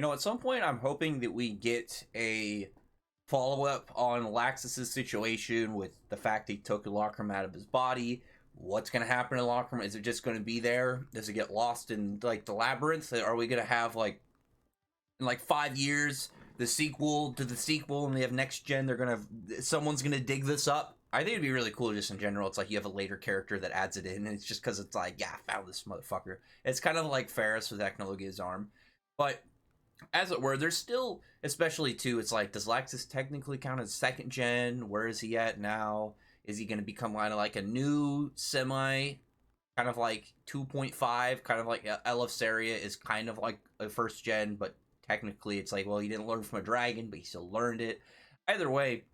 At some point, I'm hoping that we get a follow up on Laxus's situation with the fact he took the locker room out of his body. What's going to happen in the locker room? Is it just going to be there? Does it get lost in like the labyrinth? Are we going to have like in like 5 years the sequel to the sequel, and they have next gen? Someone's gonna dig this up. I think it'd be really cool just in general. It's like you have a later character that adds it in, and it's just because it's like, yeah, I found this motherfucker. It's kind of like Ferris with Ecnologia's arm. But as it were, there's still, especially too, it's like, does Laxus technically count as second gen? Where is he at now? Is he going to become kind of like a new semi, kind of like 2.5, kind of like Elefsaria is kind of like a first gen, but technically it's like, well, he didn't learn from a dragon, but he still learned it. Either way,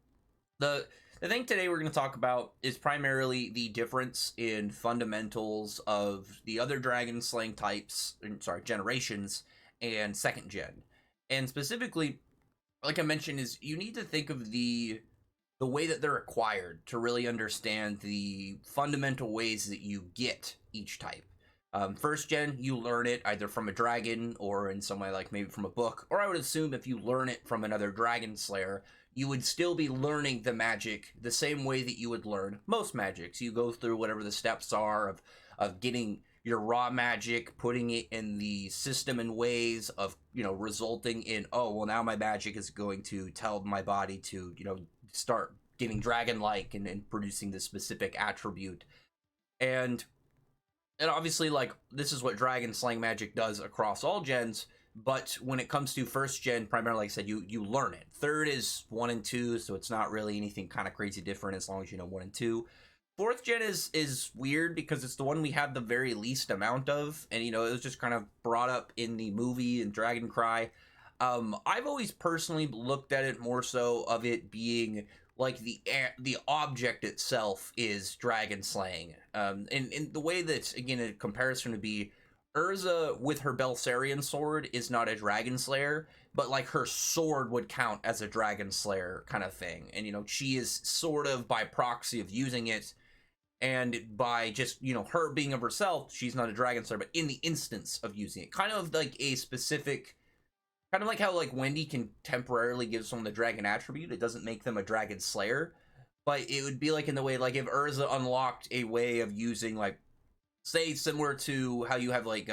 the the thing today we're going to talk about is primarily the difference in fundamentals of the other dragon slaying types, sorry, generations, and second gen. And specifically, like I mentioned, is you need to think of the way that they're acquired to really understand the fundamental ways that you get each type. First gen, you learn it either from a dragon or in some way like maybe from a book, or I would assume if you learn it from another dragon slayer, you would still be learning the magic the same way that you would learn most magics. You go through whatever the steps are of getting your raw magic, putting it in the system in ways of, resulting in, oh, well, now my magic is going to tell my body to, start getting dragon-like and producing this specific attribute. And obviously, like, this is what dragon slaying magic does across all gens, but when it comes to first gen, primarily, like I said, you learn it. Third is 1 and 2, so it's not really anything kind of crazy different as long as you know 1 and 2. Fourth gen is weird because it's the one we have the very least amount of, and it was just kind of brought up in the movie and Dragon Cry. I've always personally looked at it more so of it being like the object itself is dragon slaying. And in the way that, again, a comparison would be, Urza with her Belsarian sword is not a dragon slayer, but like her sword would count as a dragon slayer kind of thing. And she is sort of by proxy of using it, and by just her being of herself, she's not a dragon slayer, but in the instance of using it, kind of like a specific, kind of like how like Wendy can temporarily give someone the dragon attribute, it doesn't make them a dragon slayer. But it would be like in the way, like if Urza unlocked a way of using, like, say similar to how you have like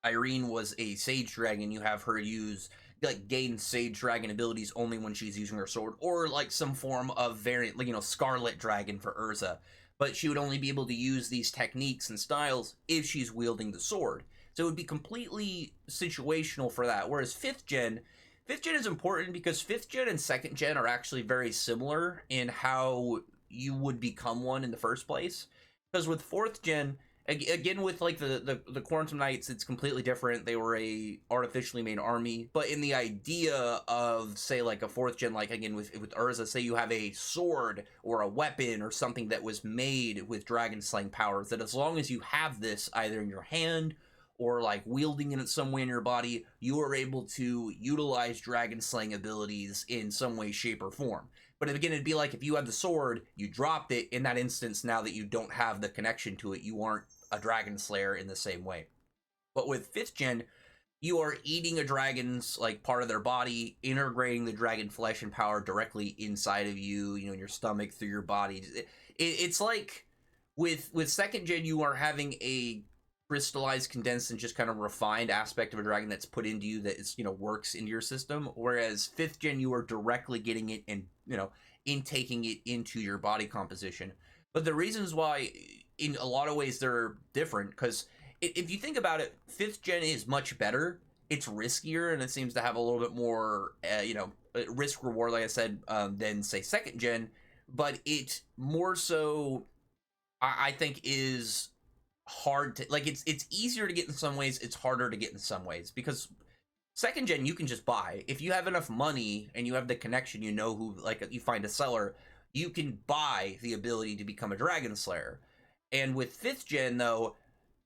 Irene was a sage dragon, you have her use like gain sage dragon abilities only when she's using her sword, or like some form of variant, like Scarlet Dragon for Urza, but she would only be able to use these techniques and styles if she's wielding the sword. So it would be completely situational for that. Whereas fifth gen is important because fifth gen and second gen are actually very similar in how you would become one in the first place. Because with fourth gen, again, with like the Quantum Knights, it's completely different. They were a artificially made army, but in the idea of, say, like a fourth gen, like again with Urza, say you have a sword or a weapon or something that was made with dragon slaying powers, that as long as you have this either in your hand or like wielding it in some way in your body, you are able to utilize dragon slaying abilities in some way, shape, or form. But again, it'd be like if you had the sword, you dropped it, in that instance, now that you don't have the connection to it, you aren't a dragon slayer in the same way. But with 5th gen, you are eating a dragon's like part of their body, integrating the dragon flesh and power directly inside of you, in your stomach, through your body. It's like with 2nd gen, you are having a crystallized, condensed, and just kind of refined aspect of a dragon that's put into you that is, works into your system. Whereas 5th gen, you are directly getting it and, intaking it into your body composition. But the reasons why, in a lot of ways, they're different, because if you think about it, 5th gen is much better. It's riskier, and it seems to have a little bit more, risk reward, like I said, than, say, 2nd gen. But it more so, I think, is hard to, like, it's easier to get in some ways, it's harder to get in some ways, because 2nd gen you can just buy. If you have enough money and you have the connection, who, like, you find a seller, you can buy the ability to become a dragon slayer. And with 5th gen, though,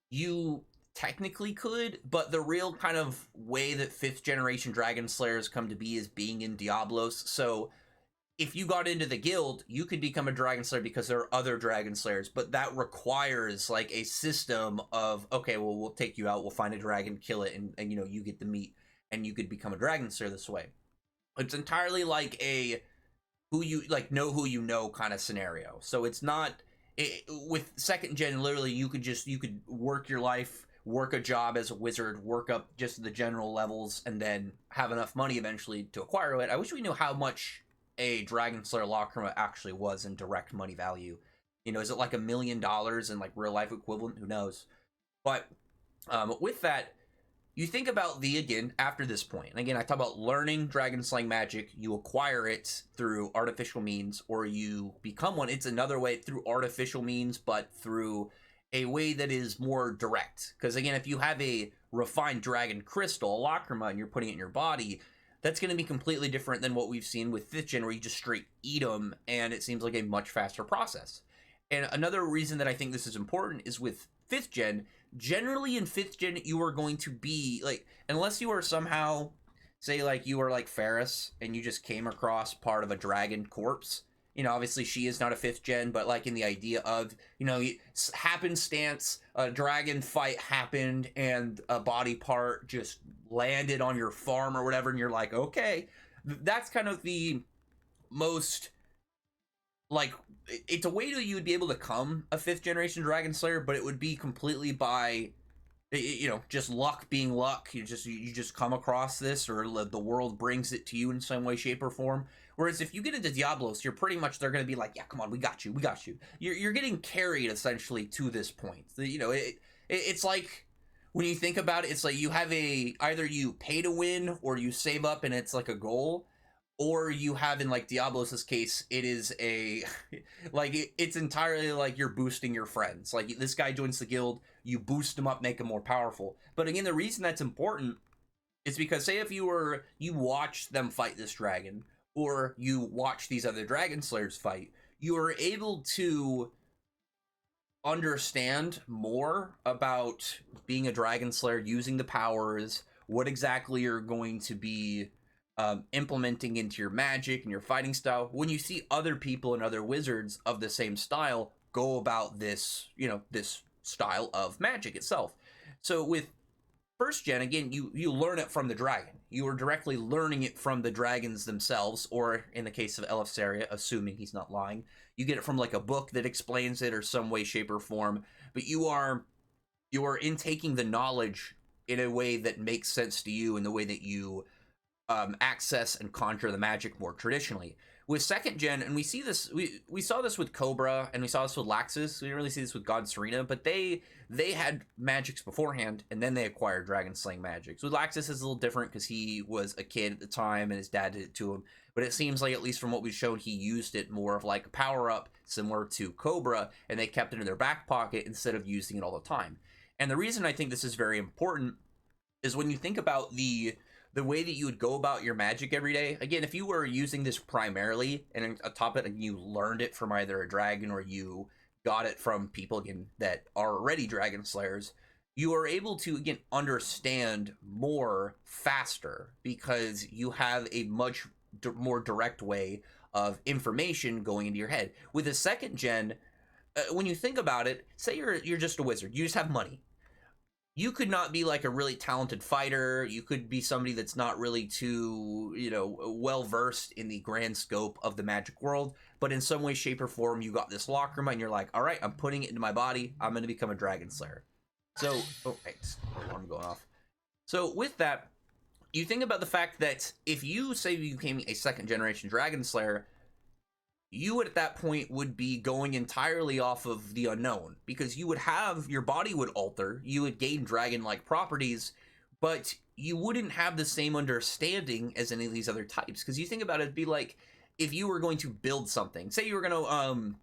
you technically could, but the real kind of way that 5th generation dragon slayers come to be is being in Diablos. So if you got into the guild, you could become a dragon slayer because there are other dragon slayers, but that requires like a system of, okay, well, we'll take you out, we'll find a dragon, kill it, and you get the meat. and you could become a Dragon Slayer this way. It's entirely like a who you like know who you know kind of scenario. So it's not with second gen. Literally, you could work your life, work a job as a wizard, work up just the general levels, and then have enough money eventually to acquire it. I wish we knew how much a Dragon Slayer Lacrima actually was in direct money value. You know, is it like $1 million in like real life equivalent? Who knows? But with that, you think about again, after this point, and again, I talk about learning dragon slaying magic, you acquire it through artificial means, or you become one. It's another way through artificial means, but through a way that is more direct. Because again, if you have a refined dragon crystal, a lacrima, and you're putting it in your body, that's going to be completely different than what we've seen with 5th gen, where you just straight eat them, and it seems like a much faster process. And another reason that I think this is important is with 5th gen, generally in 5th gen, you are going to be, like, unless you are somehow, say, like, you are like Ferris, and you just came across part of a dragon corpse. You know, obviously she is not a 5th gen, but, like, in the idea of, you know, happenstance, a dragon fight happened, and a body part just landed on your farm or whatever, and you're like, okay. That's kind of the most, like, it's a way that you would be able to become a 5th generation Dragon Slayer, but it would be completely by, you know, just luck being luck. You just come across this, or the world brings it to you in some way, shape, or form. Whereas if you get into Diablos, you're pretty much, they're going to be like, yeah, come on, we got you. You're getting carried essentially to this point. You know, it's like, when you think about it, it's like you have either you pay to win or you save up and it's like a goal. Or you have, in like Diablos' case, it is like, it's entirely like you're boosting your friends. Like, this guy joins the guild, you boost him up, make him more powerful. But again, the reason that's important is because, say if you watch them fight this dragon, or you watch these other Dragon Slayers fight, you are able to understand more about being a Dragon Slayer, using the powers, what exactly you're going to be implementing into your magic and your fighting style, when you see other people and other wizards of the same style go about this, you know, this style of magic itself. So with 1st gen, again, you learn it from the dragon. You are directly learning it from the dragons themselves, or in the case of Eleftheria, assuming he's not lying, you get it from like a book that explains it or some way, shape, or form. But you are intaking the knowledge in a way that makes sense to you, in the way that you access and conjure the magic more traditionally. With 2nd gen, and we see this, we saw this with Cobra, and we saw this with Laxus. We didn't really see this with God Serena, but they had magics beforehand, and then they acquired dragon slaying magics. With Laxus, it's a little different because he was a kid at the time, and his dad did it to him. But it seems like, at least from what we've shown, he used it more of like a power-up, similar to Cobra, and they kept it in their back pocket instead of using it all the time. And the reason I think this is very important is when you think about the way that you would go about your magic every day. Again, if you were using this primarily and atop it, and you learned it from either a dragon or you got it from people, again, that are already Dragon Slayers, you are able to, again, understand more faster, because you have a much more direct way of information going into your head. With a 2nd gen, when you think about it, say you're just a wizard, you just have money. You could not be like a really talented fighter. You could be somebody that's not really too, you know, well versed in the grand scope of the magic world, but in some way, shape, or form, you got this lacrima, and you're like, all right, I'm putting it into my body. I'm going to become a Dragon Slayer. So, oh, thanks. Alarm going off. So with that, you think about the fact that if you say you became a 2nd generation Dragon Slayer, you would at that point would be going entirely off of the unknown, because you would have, your body would alter, you would gain dragon-like properties, but you wouldn't have the same understanding as any of these other types. Because you think about it, it'd be like if you were going to build something. Say you were going to,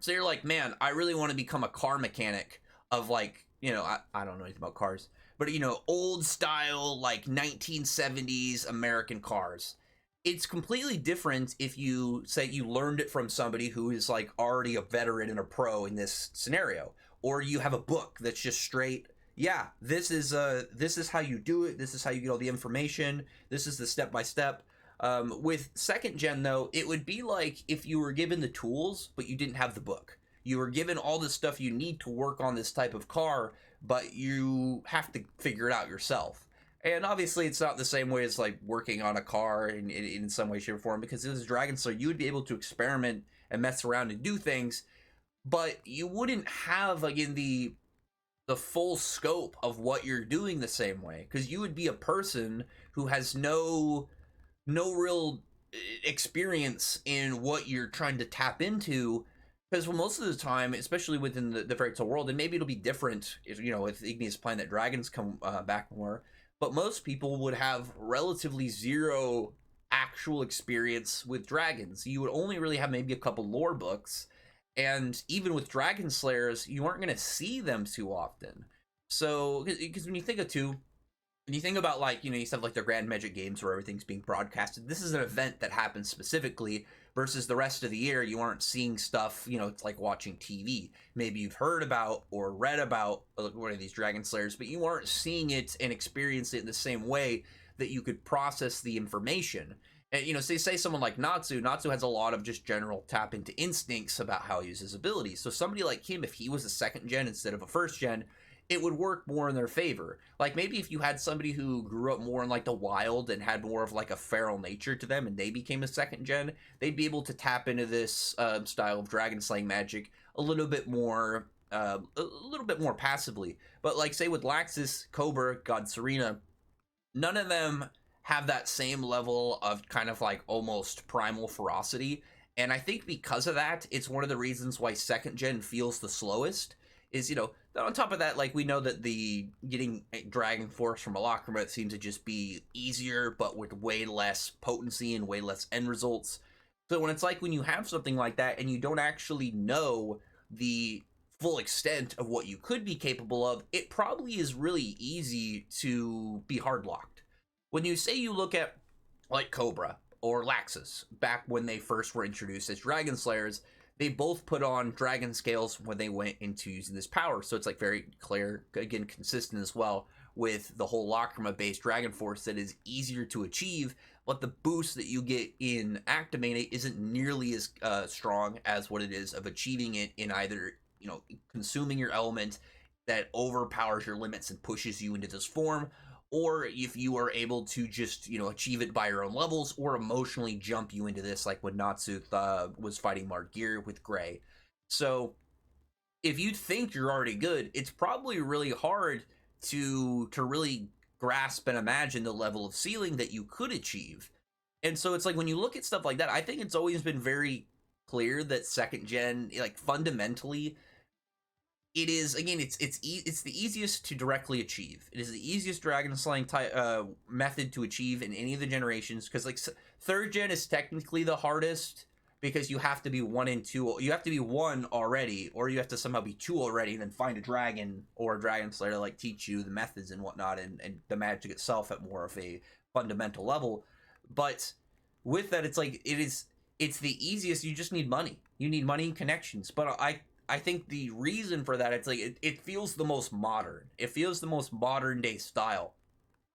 say you're like, man, I really want to become a car mechanic of, like, you know, I don't know anything about cars, but, you know, old style, like 1970s American cars. It's completely different if you say you learned it from somebody who is like already a veteran and a pro in this scenario, or you have a book that's just straight, yeah, this is how you do it, this is how you get all the information, this is the step-by-step. With 2nd gen, though, it would be like if you were given the tools, but you didn't have the book. You were given all the stuff you need to work on this type of car, but you have to figure it out yourself. And obviously, it's not the same way as like working on a car in some way, shape, or form. Because it was Dragon Slayer, you would be able to experiment and mess around and do things, but you wouldn't have again the full scope of what you're doing the same way. Because you would be a person who has no real experience in what you're trying to tap into. Because well, most of the time, especially within the fairy tale world, and maybe it'll be different if if Igneous Planet dragons come back more, but most people would have relatively zero actual experience with dragons. You would only really have maybe a couple lore books, and even with dragon slayers, you aren't going to see them too often. So, because when you think of two, when you think about like you have like the Grand Magic Games where everything's being broadcasted, this is an event that happens specifically, versus the rest of the year you aren't seeing stuff. It's like watching TV. Maybe you've heard about or read about one of these dragon slayers, but you aren't seeing it and experience it in the same way that you could process the information. And say someone like Natsu has a lot of just general tap into instincts about how he uses his abilities. So somebody like him, if he was a second gen instead of a first gen, it would work more in their favor. Like maybe if you had somebody who grew up more in like the wild and had more of like a feral nature to them, and they became a second gen, they'd be able to tap into this style of dragon slaying magic a little bit more passively. But like say with Laxus, Cobra, God Serena, none of them have that same level of kind of like almost primal ferocity. And I think because of that, it's one of the reasons why second gen feels the slowest. Is on top of that, like we know that the getting Dragon Force from a Lacrima seems to just be easier, but with way less potency and way less end results. So when it's like when you have something like that and you don't actually know the full extent of what you could be capable of, it probably is really easy to be hard locked. When you say you look at like Cobra or Laxus back when they first were introduced as Dragon Slayers, they both put on dragon scales when they went into using this power. So it's like very clear, again, consistent as well with the whole Lacrima based Dragon Force that is easier to achieve, but the boost that you get in activating it isn't nearly as strong as what it is of achieving it in either, consuming your element that overpowers your limits and pushes you into this form, or if you are able to just achieve it by your own levels or emotionally jump you into this, like when Natsu was fighting Margir with Gray. So if you think you're already good, it's probably really hard to really grasp and imagine the level of ceiling that you could achieve. And so it's like when you look at stuff like that, I think it's always been very clear that second gen, like fundamentally, it is, again, it's the easiest to directly achieve. It is the easiest dragon slaying method to achieve in any of the generations, because like third gen is technically the hardest, because you have to be 1 and 2. You have to be 1 already, or you have to somehow be 2 already, and then find a dragon or a dragon slayer to like teach you the methods and whatnot, and the magic itself at more of a fundamental level. But with that, it's like it's the easiest. You just need money. You need money and connections. But I think the reason for that, it's like it feels the most modern. It feels the most modern day style.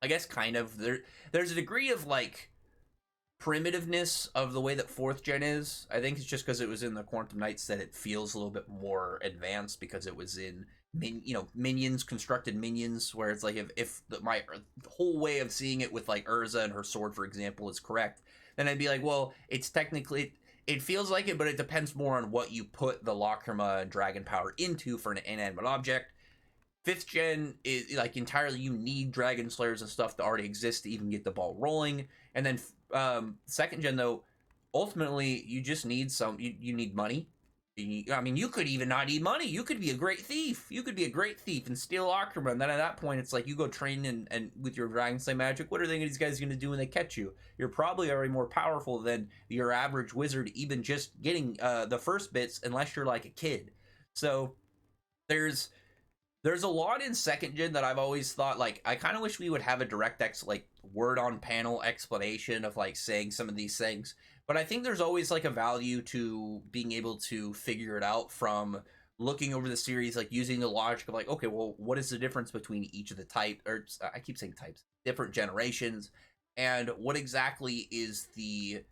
I guess kind of there's a degree of like primitiveness of the way that 4th gen is. I think it's just because it was in the Quantum Knights that it feels a little bit more advanced, because it was in minions, constructed minions, where it's like if my whole way of seeing it with like Urza and her sword, for example, is correct, then I'd be like, well, it's technically, it feels like it, but it depends more on what you put the Lacrima dragon power into for an inanimate object. 5th gen is like entirely, you need dragon slayers and stuff to already exist to even get the ball rolling. And then 2nd gen, though, ultimately you just need you need money. You could even not need money. You could be a great thief. You could be a great thief and steal Lacrima, and then at that point it's like you go train and with your dragon slay magic, what are these guys going to do when they catch you? You're probably already more powerful than your average wizard, even just getting the first bits, unless you're like a kid. So there's a lot in 2nd gen that I've always thought, like, I kind of wish we would have a DirectX, like, word on panel explanation of, like, saying some of these things. But I think there's always, like, a value to being able to figure it out from looking over the series, like, using the logic of, like, okay, well, what is the difference between each of the I keep saying types, different generations, and what exactly is the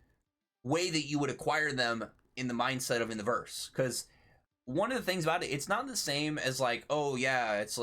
way that you would acquire them in the mindset of in the verse? Because one of the things about it, it's not the same as like, oh yeah, it's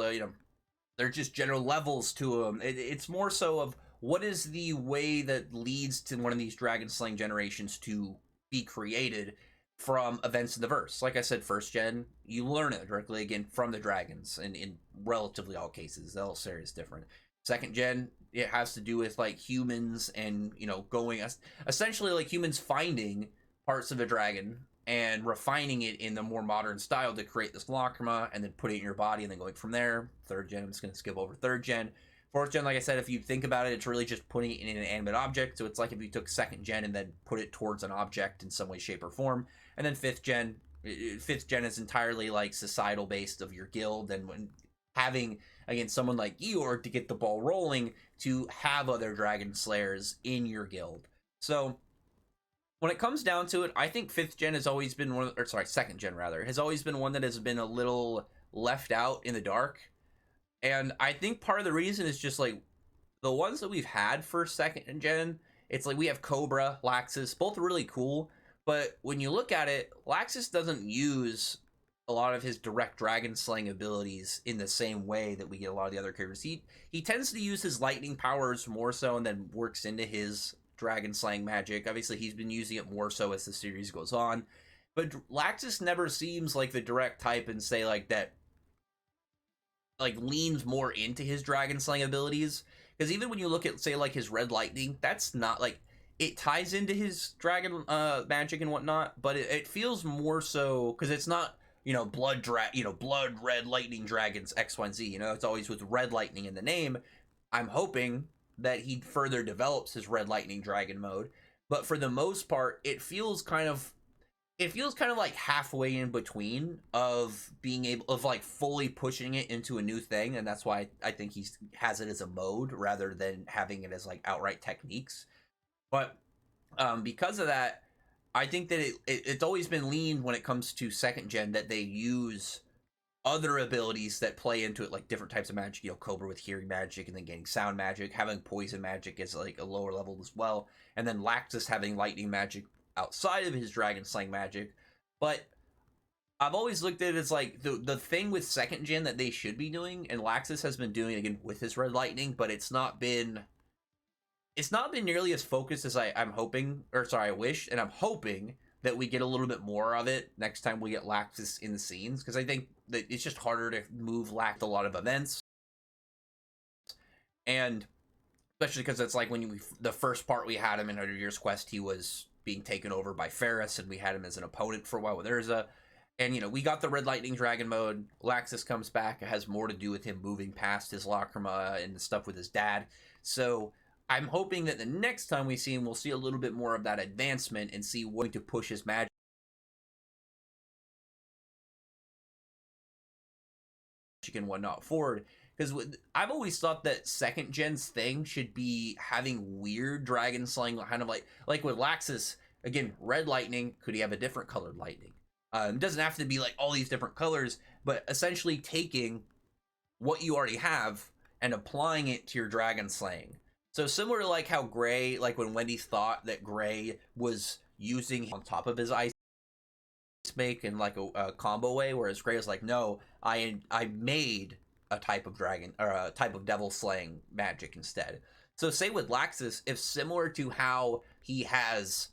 they're just general levels to them. It's more so of what is the way that leads to one of these dragon slaying generations to be created from events in the verse. Like I said, first gen, you learn it directly again from the dragons, and in relatively all cases, the Elsair is different. Second gen, it has to do with like humans and going essentially like humans finding parts of a dragon and refining it in the more modern style to create this lacrima and then put it in your body and then going from there. Third gen, I'm just going to skip over third gen. Fourth gen, like I said, if you think about it, it's really just putting it in an animate object. So it's like if you took second gen and then put it towards an object in some way, shape, or form. And then fifth gen is entirely like societal based of your guild, and when having again someone like Eeyore to get the ball rolling to have other dragon slayers in your guild. So when it comes down to it, I think fifth gen has always been one, or sorry, second gen rather, has always been one that has been a little left out in the dark. And I think part of the reason is just like the ones that we've had for second gen, it's like we have Cobra, Laxus, both really cool. But when you look at it, Laxus doesn't use a lot of his direct dragon slaying abilities in the same way that we get a lot of the other characters. He tends to use his lightning powers more so and then works into his dragon slaying magic. Obviously, he's been using it more so as the series goes on. But Laxus never seems like the direct type and say like that like leans more into his dragon slaying abilities, because even when you look at say like his red lightning, that's not like it ties into his dragon magic and whatnot, but it feels more so because it's not blood red lightning dragons X, Y, and Z. It's always with red lightning in the name. I'm hoping that he further develops his red lightning dragon mode, but for the most part it feels kind of like halfway in between of being able of like fully pushing it into a new thing, and that's why I think he has it as a mode rather than having it as like outright techniques. But because of that, I think that it's always been leaned when it comes to second gen that they use other abilities that play into it, like different types of magic. Cobra with hearing magic, and then getting sound magic, having poison magic is like a lower level as well, and then Laxus having lightning magic outside of his dragon slaying magic. But I've always looked at it as like the thing with second gen that they should be doing, and Laxus has been doing again with his red lightning, but it's not been nearly as focused as I'm hoping, or sorry, I wish, and I'm hoping that we get a little bit more of it next time we get Laxus in the scenes, because I think that it's just harder to move Lax a lot of events, and especially because it's like when the first part we had him in 100 Years Quest, he was being taken over by Ferris, and we had him as an opponent for a while with Urza. And, we got the Red Lightning Dragon mode. Laxus comes back. It has more to do with him moving past his Lacrima and the stuff with his dad. So I'm hoping that the next time we see him, we'll see a little bit more of that advancement and see what to push his magic and whatnot forward. Because I've always thought that second gen's thing should be having weird dragon slaying, kind of like with Laxus. Again, red lightning, could he have a different colored lightning? It doesn't have to be like all these different colors, but essentially taking what you already have and applying it to your dragon slaying. So similar to like how Gray, like when Wendy thought that Gray was using on top of his ice make in like a combo way, whereas Gray was like, no, I made a type of dragon or a type of devil slaying magic instead. So say with Laxus, if similar to how he has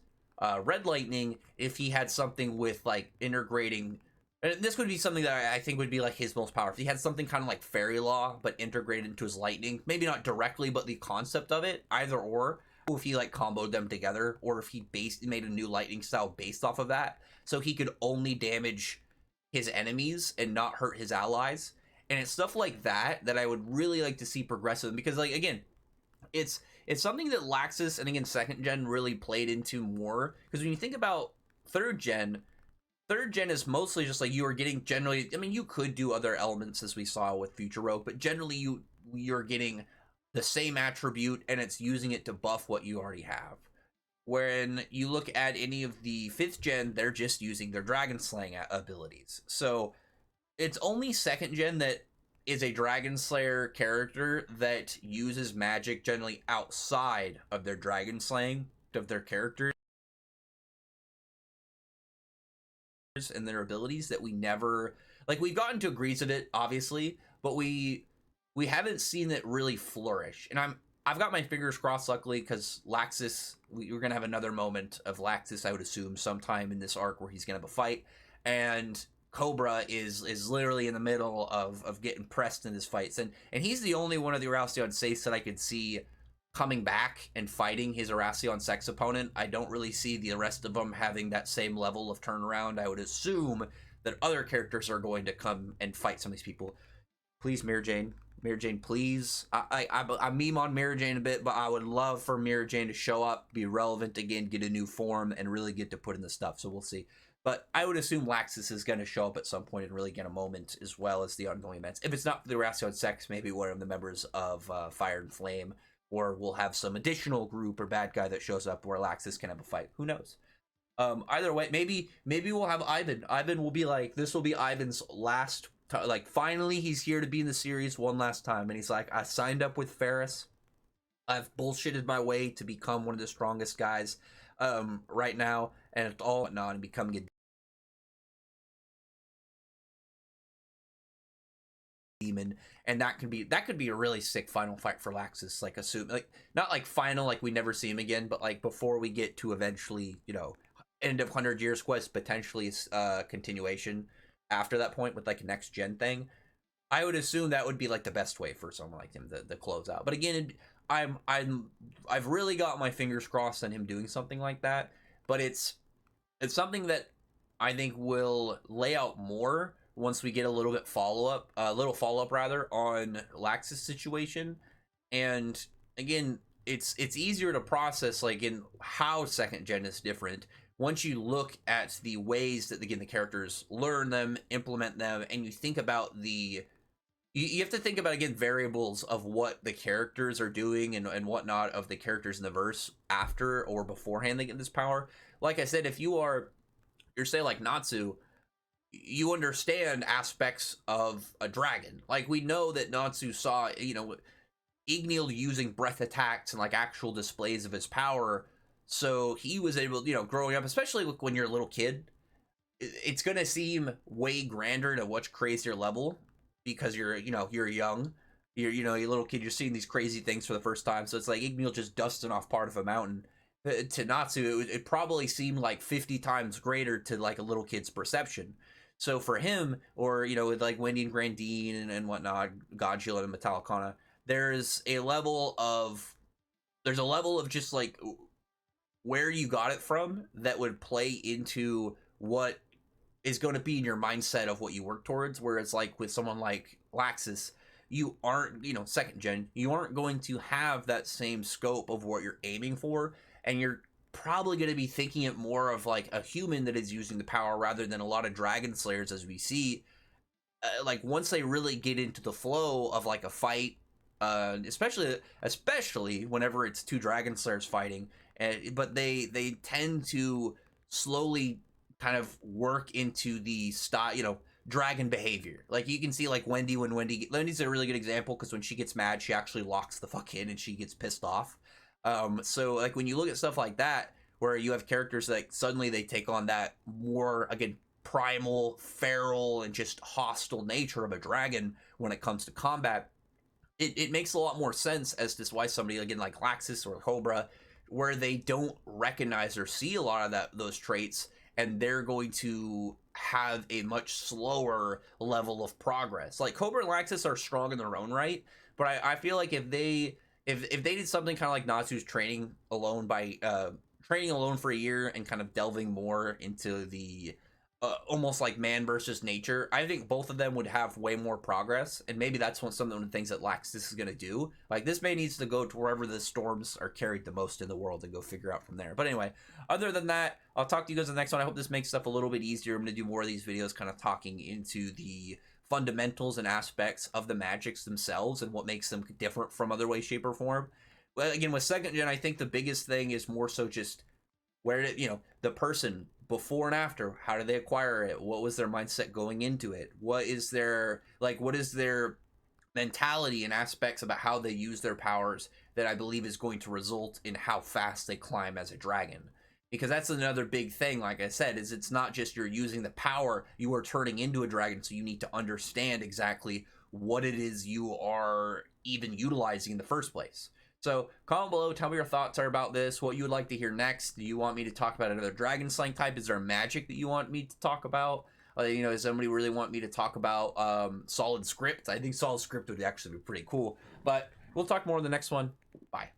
red lightning, if he had something with like integrating, and this would be something that I think would be like his most powerful. If he had something kind of like fairy law but integrated into his lightning, maybe not directly, but the concept of it, either or if he like comboed them together, or if he made a new lightning style based off of that, so he could only damage his enemies and not hurt his allies. And it's stuff like that that I would really like to see progressive, because like again, it's something that Laxus and again second gen really played into more, because when you think about third gen is mostly just like you are getting generally, I mean, you could do other elements as we saw with Future Rogue, but generally you're getting the same attribute and it's using it to buff what you already have. When you look at any of the 5th gen, they're just using their dragon slaying abilities. So it's only 2nd gen that is a dragon slayer character that uses magic generally outside of their dragon slaying of their characters and their abilities, that we never, like, we've gotten to degrees of it obviously, but we we haven't seen it really flourish. And I've got my fingers crossed, luckily, because Laxus, we're gonna have another moment of Laxus, I would assume, sometime in this arc where he's gonna have a fight, and Cobra is literally in the middle of getting pressed in his fights, and he's the only one of the Arasion Saints that I could see coming back and fighting his Arasion Sex opponent. I don't really see the rest of them having that same level of turnaround. I would assume that other characters are going to come and fight some of these people. Please, Mary Jane. Mary Jane, please. I meme on Mary Jane a bit, but I would love for Mary Jane to show up, be relevant again, get a new form, and really get to put in the stuff. So we'll see. But I would assume Laxus is going to show up at some point and really get a moment, as well as the ongoing events. If it's not the Arasion Sex, maybe one of the members of Fire and Flame, or we'll have some additional group or bad guy that shows up where Laxus can have a fight. Who knows? Either way, maybe we'll have Ivan. Ivan will be like, this will be Ivan's last, like, finally he's here to be in the series one last time, and he's like, I signed up with Ferris. I've bullshitted my way to become one of the strongest guys right now, and it's all whatnot, and becoming a demon, and that could be a really sick final fight for Laxus. Like, assume, like, not like final, like we never see him again, but like before we get to eventually, you know, end of 100 Years quest, potentially continuation after that point with like a next gen thing. I would assume that would be like the best way for someone like him to close out. But again, I've really got my fingers crossed on him doing something like that. But it's something that I think will lay out more once we get a little follow up rather on Laxus situation. And again, it's easier to process, like, in how second gen is different once you look at the ways that, again, the characters learn them, implement them, and you think about you have to think about, again, variables of what the characters are doing and whatnot of the characters in the verse after or beforehand they get this power. Like I said, if you're say like Natsu, you understand aspects of a dragon. Like, we know that Natsu saw, you know, Igneel using breath attacks and like actual displays of his power, so he was able, you know, growing up, especially when you're a little kid, it's gonna seem way grander to much crazier level because you're young, you're a little kid, you're seeing these crazy things for the first time. So it's like Igneel just dusting off part of a mountain. To Natsu, it probably seemed like 50 times greater to like a little kid's perception. So for him, or, you know, with like Wendy and Grandine and whatnot, Godzilla and Metallicana, there's a level of just like where you got it from that would play into what is going to be in your mindset of what you work towards. Whereas like with someone like Laxus, you aren't, you know, second gen, you aren't going to have that same scope of what you're aiming for, and you're probably going to be thinking it more of like a human that is using the power rather than a lot of dragon slayers, as we see. Like, once they really get into the flow of like a fight, especially whenever it's two dragon slayers fighting, but they tend to slowly kind of work into the style, you know, dragon behavior. Like, you can see like Wendy's a really good example, because when she gets mad, she actually locks the fuck in and she gets pissed off. So like when you look at stuff like that, where you have characters that suddenly they take on that more, again, primal, feral, and just hostile nature of a dragon when it comes to combat, it makes a lot more sense as to why somebody, again, like Laxus or Cobra, where they don't recognize or see a lot of those traits, and they're going to have a much slower level of progress. Like, Cobra and Laxus are strong in their own right, but I feel like if they did something kind of like Natsu's training alone for a year and kind of delving more into the almost like man versus nature, I think both of them would have way more progress. And maybe that's some of the things that Laxus is going to do. Like, this man needs to go to wherever the storms are carried the most in the world and go figure out from there. But anyway, other than that, I'll talk to you guys in the next one. I hope this makes stuff a little bit easier. I'm going to do more of these videos kind of talking into the fundamentals and aspects of the magics themselves and what makes them different from other way, shape, or form. But again, with second gen, I think the biggest thing is more so just where did, you know, the person before and after, how did they acquire it? What was their mindset going into it? What is their mentality and aspects about how they use their powers that I believe is going to result in how fast they climb as a dragon. Because that's another big thing, like I said, is it's not just you're using the power, you are turning into a dragon, so you need to understand exactly what it is you are even utilizing in the first place. So comment below, tell me your thoughts are about this, what you would like to hear next. Do you want me to talk about another dragon slaying type? Is there magic that you want me to talk about? You know, does somebody really want me to talk about solid script? I think solid script would actually be pretty cool. But we'll talk more in the next one. Bye.